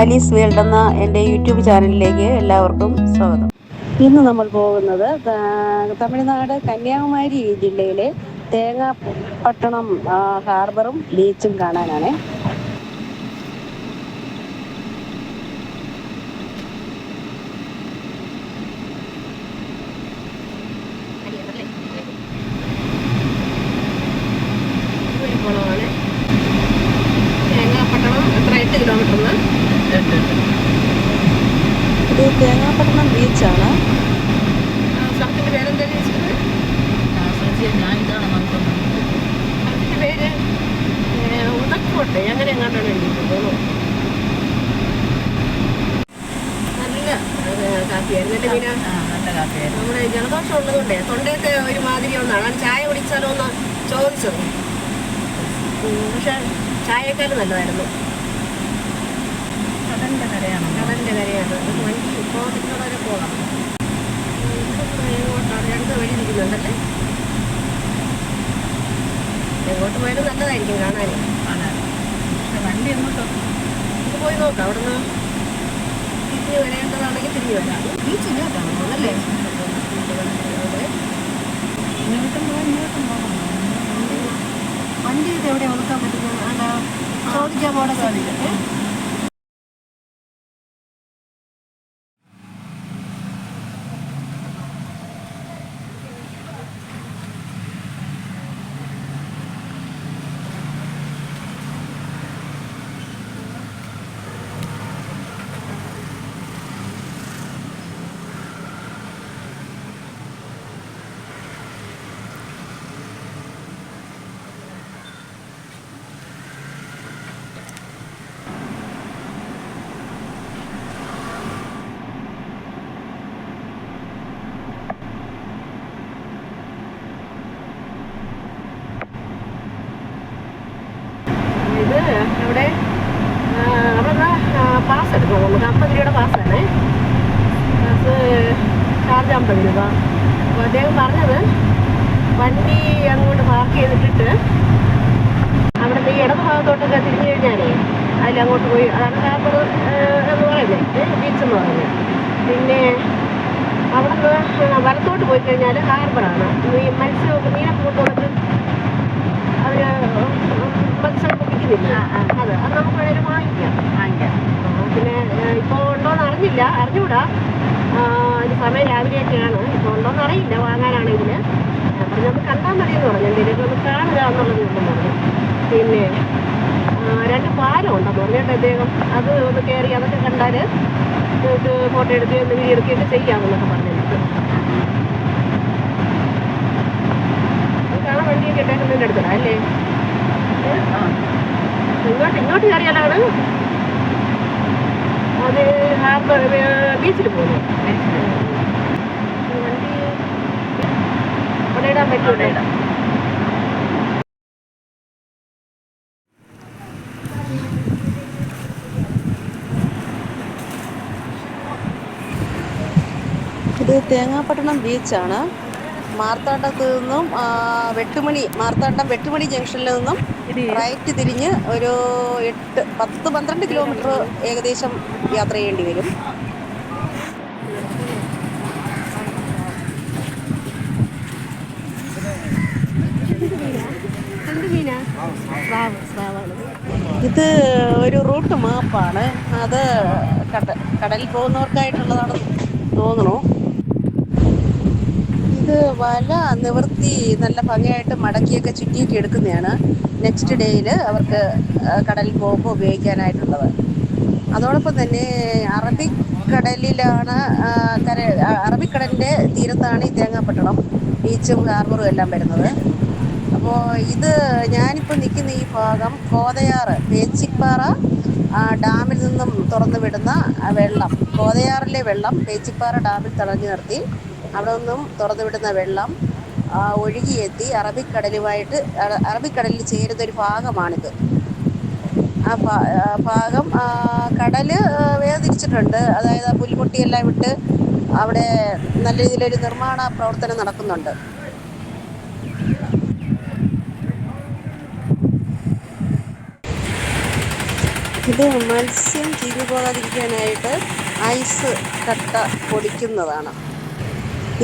Alice world എന്ന എൻ്റെ YouTube ചാനലിലേക്ക് എല്ലാവർക്കും സ്വാഗതം. ഇന്ന് നമ്മൾ പോകുന്നത് തമിഴ്നാട് കന്യാകുമാരി ജില്ലയിലെ തേങ്ങാപട്ടണം ഹാർബറും ബീച്ചും കാണാനാണ്. ഇത് തേങ്ങാപട്ടണം ബീച്ചാണ്. പേര് ഉദക്കോട്ടെ അങ്ങനെ എങ്ങാണ്ടാണ് എഴുതിയിട്ടുള്ളത്. നല്ല കാപ്പിയായിരുന്നു. നമ്മുടെ ജലദോഷം ഉള്ളതുകൊണ്ടേ തൊണ്ടയൊക്കെ ഒരു മാതിരി ഒന്നാണ്. ചായ കുടിച്ചാലോ എന്ന് ചോദിച്ചത്, പക്ഷെ ചായക്കാലും നല്ലതായിരുന്നു. കടലിൻ്റെ കരയാണ്. വണ്ടി ഇപ്പോൾ വരെ പോകാം. എങ്ങോട്ടാണ് രണ്ട് വഴി ഇരിക്കുന്നുണ്ടല്ലേ? എങ്ങോട്ട് പോയാലും നല്ലതായിരിക്കും കാണാൻ. പക്ഷെ വണ്ടി എങ്ങോട്ടോ ഇത് പോയി നോക്കാം. അവിടെ നിന്ന് തിരിഞ്ഞ് വരേണ്ടതാണെങ്കിൽ തിരിഞ്ഞ് വരാം. ബീച്ചിലോട്ടാണ് അല്ലേ? ഇങ്ങോട്ടും പോകാം. വണ്ടി ഇത് എവിടെ ഒതുക്കാൻ പറ്റുന്ന ചോദിക്കാൻ പോടെ സാധിക്കും. ഇത് ഇവിടെ അവിടെ പാസ് എടുക്കണം. നമുക്ക് 50 രൂപയുടെ പാസ്സാണ്. പാസ് ചാർജ് 50 രൂപ. അപ്പോൾ അദ്ദേഹം പറഞ്ഞത് വണ്ടി അങ്ങോട്ട് പാർക്ക് ചെയ്തിട്ടിട്ട് അവിടെ ഈ ഇടത് ഭാഗത്തോട്ടൊക്കെ തിരിഞ്ഞു കഴിഞ്ഞാലേ അതിലങ്ങോട്ട് പോയി, അതാണ് ഹാർബർ എന്ന് പറയുന്നത്, ബീച്ച് എന്ന് പറയുന്നത്. പിന്നെ അവിടെ നിന്ന് വലത്തോട്ട് പോയി കഴിഞ്ഞാൽ ഹാർബറാണ്. ഈ മത്സ്യമൊക്കെ മീനൊക്കെ കൊണ്ടുവന്നിട്ട് അവർ മത്സ്യം കുടിക്കുന്നില്ല. അത് നമുക്ക് വേണമെങ്കിലും വാങ്ങിക്കാം. പിന്നെ ഇപ്പോൾ ഉണ്ടോയെന്ന് അറിഞ്ഞൂടാ. ഇത് സമയം രാവിലെയൊക്കെയാണ്. ഇപ്പോൾ ഉണ്ടോയെന്ന് അറിയില്ല. വാങ്ങാനാണെങ്കിൽ പറഞ്ഞത് കണ്ടാൽ മതിയെന്ന് പറഞ്ഞു. എന്തെങ്കിലും ഒന്ന് കാണുക എന്നുള്ളത് ഉണ്ടെന്ന് പറഞ്ഞു. പിന്നെ 2 പാലം ഉണ്ടെന്ന് പറഞ്ഞിട്ട് അദ്ദേഹം അത് ഒന്ന് കയറി അതൊക്കെ കണ്ടാൽ നമുക്ക് ഫോട്ടോ എടുക്കുകയോ ഒന്ന് വീഡിയോ എടുക്കുകയൊക്കെ ചെയ്യാമെന്നൊക്കെ പറഞ്ഞിട്ട് കാണാൻ വണ്ടിയൊക്കെ ഇട്ടേക്കുന്നതിൻ്റെ അടുത്തിടാം അല്ലേ? ഇങ്ങോട്ട് കയറിയാലാണ് അത് ഹാർബർ ബീച്ചിൽ പോകുന്നത്. വണ്ടി അവിടെ ഇടാൻ പറ്റൂടെ? ഇത് തേങ്ങാപട്ടണം ബീച്ചാണ്. മാർത്താണ്ഡത്ത് നിന്നും മാർത്താണ്ഡം വെട്ടുമണി ജംഗ്ഷനിൽ നിന്നും റൈറ്റ് തിരിഞ്ഞ് ഒരു 10-12 കിലോമീറ്റർ ഏകദേശം യാത്ര ചെയ്യേണ്ടി വരും. ഇത് ഒരു റൂട്ട് മാപ്പാണ്. അത് കടലിൽ പോകുന്നവർക്കായിട്ടുള്ളതാണെന്ന് തോന്നുന്നു. ഇത് വല നിവർത്തി നല്ല ഭംഗിയായിട്ട് മടക്കിയൊക്കെ ചുറ്റിയൊക്കെ എടുക്കുന്നതാണ്. നെക്സ്റ്റ് ഡേയിൽ അവർക്ക് കടലിൽ പോകുമ്പോൾ ഉപയോഗിക്കാനായിട്ടുള്ളത്. അതോടൊപ്പം തന്നെ അറബിക്കടലിലാണ് അറബിക്കടലിൻ്റെ തീരത്താണ് ഈ തേങ്ങാപട്ടണം ബീച്ചും ഹാർബറും എല്ലാം വരുന്നത്. അപ്പോൾ ഇത് ഞാനിപ്പോൾ നിൽക്കുന്ന ഈ ഭാഗം കോതയാറ് പേച്ചിപ്പാറ ഡാമിൽ നിന്നും തുറന്നു വിടുന്ന വെള്ളം, കോതയാറിലെ വെള്ളം പേച്ചിപ്പാറ ഡാമിൽ തടഞ്ഞു നിർത്തി അവിടെ നിന്നും തുറന്നു വിടുന്ന വെള്ളം ഒഴുകിയെത്തി അറബിക്കടലിൽ ചേരുന്നൊരു ഭാഗമാണിത്. ആ ഭാഗം കടൽ വേർതിരിച്ചിട്ടുണ്ട്. അതായത് പുൽമുട്ടിയെല്ലാം വിട്ട് അവിടെ നല്ല രീതിയിലൊരു നിർമ്മാണ പ്രവർത്തനം നടക്കുന്നുണ്ട്. ഇത് മത്സ്യം ചീഞ്ഞു പോകാതിരിക്കാനായിട്ട് ഐസ് കട്ട പൊടിക്കുന്നതാണ്.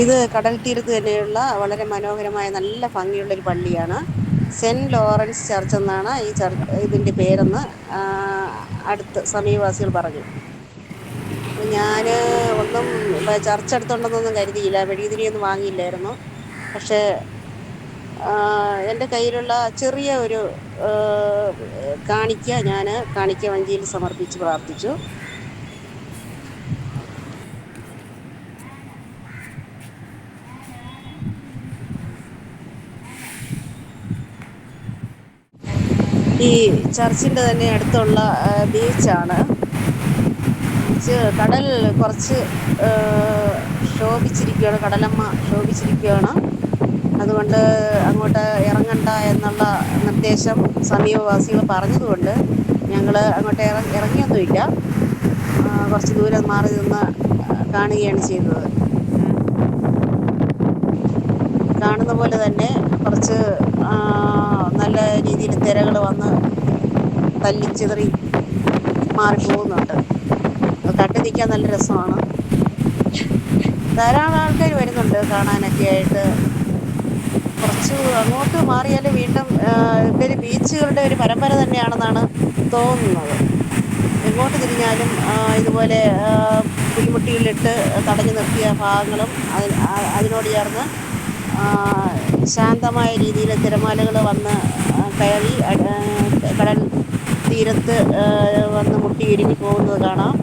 ഇത് കടൽ തീരത്ത് തന്നെയുള്ള വളരെ മനോഹരമായ നല്ല ഭംഗിയുള്ളൊരു പള്ളിയാണ്. സെൻറ്റ് ലോറൻസ് ചർച്ച് എന്നാണ് ഇതിൻ്റെ പേരെന്ന് അടുത്ത് സമീപവാസികൾ പറഞ്ഞു. ഞാൻ ഒന്നും ചർച്ച അടുത്തുണ്ടെന്നൊന്നും കരുതിയില്ല, മെഴുകുതിരിയൊന്നും വാങ്ങിയില്ലായിരുന്നു. പക്ഷേ എൻ്റെ കയ്യിലുള്ള ചെറിയ ഒരു കാണിക്ക ഞാൻ കാണിക്ക വഞ്ചിയിൽ സമർപ്പിച്ച് പ്രാർത്ഥിച്ചു. ഈ ചർച്ചിൻ്റെ തന്നെ അടുത്തുള്ള ബീച്ചാണ്. കടൽ കുറച്ച് ശോഭിച്ചിരിക്കുകയാണ്, കടലമ്മ ശോഭിച്ചിരിക്കുകയാണ്. അതുകൊണ്ട് അങ്ങോട്ട് ഇറങ്ങണ്ട എന്നുള്ള നിർദ്ദേശം സമീപവാസികൾ പറഞ്ഞതുകൊണ്ട് ഞങ്ങൾ അങ്ങോട്ട് ഇറങ്ങിയൊന്നുമില്ല. കുറച്ച് ദൂരം മാറി നിന്ന് കാണുകയാണ് ചെയ്തത്. കാണുന്ന പോലെ തന്നെ കുറച്ച് നല്ല രീതിയിൽ തിരകൾ വന്ന് തല്ലിച്ചിതറി മാറിപ്പോകുന്നുണ്ട്. കണ്ടു നിൽക്കാൻ നല്ല രസമാണ്. ധാരാളം ആൾക്കാർ വരുന്നുണ്ട് കാണാനൊക്കെ ആയിട്ട്. കുറച്ച് അങ്ങോട്ട് മാറിയാൽ വീണ്ടും ഇവർ ബീച്ചുകളുടെ ഒരു പരമ്പര തന്നെയാണെന്നാണ് തോന്നുന്നത്. എങ്ങോട്ട് തിരിഞ്ഞാലും ഇതുപോലെ പുൽമുട്ടികളിലിട്ട് തടഞ്ഞു നിർത്തിയ ഭാഗങ്ങളും അതിനോട് ചേർന്ന് ശാന്തമായ രീതിയിൽ തിരമാലകൾ വന്ന് കയറി കടൽ തീരത്ത് വന്ന് മുട്ടി ഇടിഞ്ഞു പോകുന്നത് കാണാം.